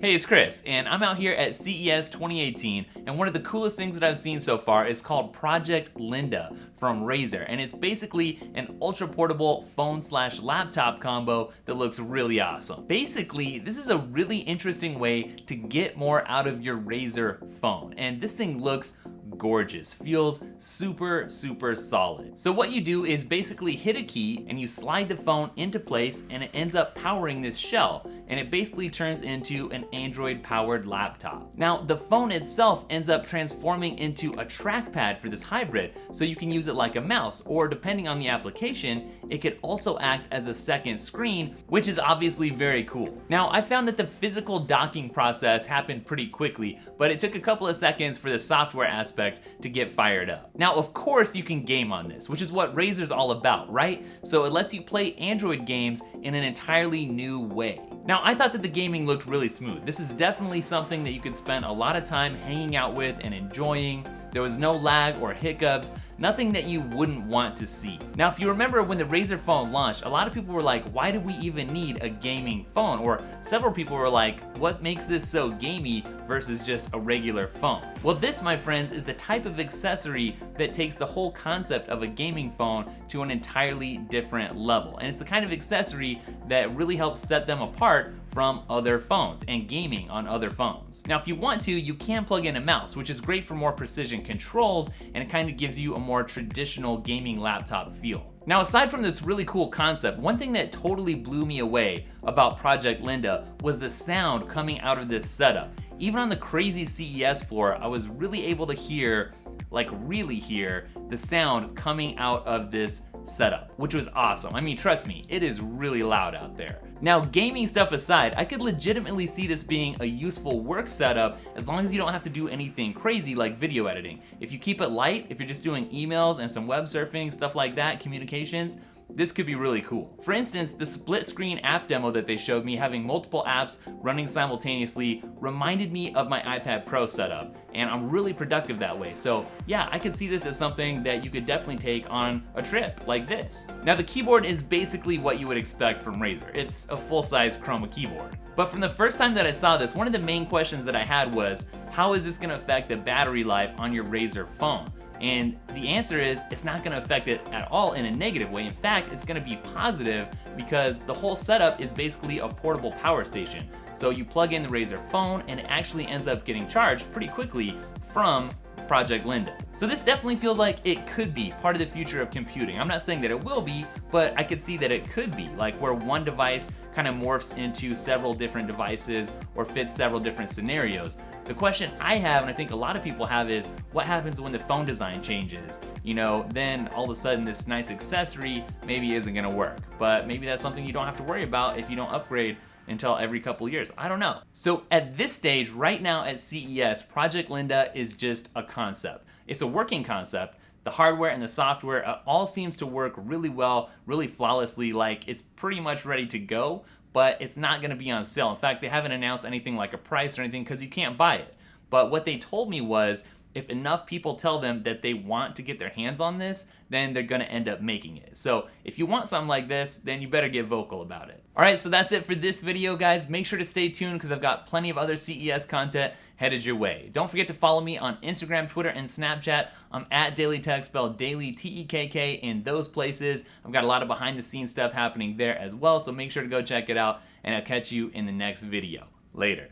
Hey, it's Chris, and I'm out here at CES 2018, and one of the coolest things that I've seen so far is called Project Linda from Razer, and it's basically an ultra-portable phone/laptop combo that looks really awesome. Basically, this is a really interesting way to get more out of your Razer phone, and this thing looks gorgeous, feels super solid. So what you do is basically hit a key and you slide the phone into place and it ends up powering this shell, and it basically turns into an Android powered laptop. Now the phone itself ends up transforming into a trackpad for this hybrid, so you can use it like a mouse, or depending on the application, it could also act as a second screen, which is obviously very cool. Now I found that the physical docking process happened pretty quickly, but it took a couple of seconds for the software aspect to get fired up. Now, of course, you can game on this, which is what Razer's all about, right? So it lets you play Android games in an entirely new way. Now, I thought that the gaming looked really smooth. This is definitely something that you could spend a lot of time hanging out with and enjoying. There was no lag or hiccups, nothing that you wouldn't want to see. Now, if you remember when the Razer phone launched, a lot of people were like, why do we even need a gaming phone? Or several people were like, what makes this so gamey versus just a regular phone? Well, this, my friends, is the type of accessory that takes the whole concept of a gaming phone to an entirely different level. And it's the kind of accessory that really helps set them apart from other phones and gaming on other phones. Now, if you want to, you can plug in a mouse, which is great for more precision controls, and it kind of gives you a more traditional gaming laptop feel. Now, aside from this really cool concept, one thing that totally blew me away about Project Linda was the sound coming out of this setup. Even on the crazy CES floor, I was really able to hear, really hear, the sound coming out of this setup, which was awesome. I mean, trust me, it is really loud out there. Now, gaming stuff aside, I could legitimately see this being a useful work setup as long as you don't have to do anything crazy like video editing. If you keep it light, if you're just doing emails and some web surfing, stuff like that, communications, this could be really cool. For instance, the split screen app demo that they showed me, having multiple apps running simultaneously, reminded me of my iPad Pro setup, and I'm really productive that way. So yeah, I could see this as something that you could definitely take on a trip like this. Now, the keyboard is basically what you would expect from Razer. It's a full-size Chroma keyboard. But from the first time that I saw this, one of the main questions that I had was, how is this gonna affect the battery life on your Razer phone? And the answer is, it's not gonna affect it at all in a negative way. In fact, it's gonna be positive because the whole setup is basically a portable power station. So you plug in the Razer phone and it actually ends up getting charged pretty quickly from Project Linda. So this definitely feels like it could be part of the future of computing. I'm not saying that it will be, but I could see that it could be, like where one device kind of morphs into several different devices or fits several different scenarios. The question I have, and I think a lot of people have, is what happens when the phone design changes? You know, then all of a sudden this nice accessory maybe isn't gonna work, but maybe that's something you don't have to worry about if you don't upgrade until every couple years. I don't know. So at this stage, right now at CES, Project Linda is just a concept. It's a working concept. The hardware and the software all seems to work really well, really flawlessly, like it's pretty much ready to go, but it's not gonna be on sale. In fact, they haven't announced anything like a price or anything because you can't buy it. But what they told me was, if enough people tell them that they want to get their hands on this, then they're gonna end up making it. So if you want something like this, then you better get vocal about it. All right, so that's it for this video, guys. Make sure to stay tuned because I've got plenty of other CES content headed your way. Don't forget to follow me on Instagram, Twitter, and Snapchat. I'm at Daily Tech, spelled Daily T-E-K-K in those places. I've got a lot of behind the scenes stuff happening there as well, so make sure to go check it out, and I'll catch you in the next video. Later.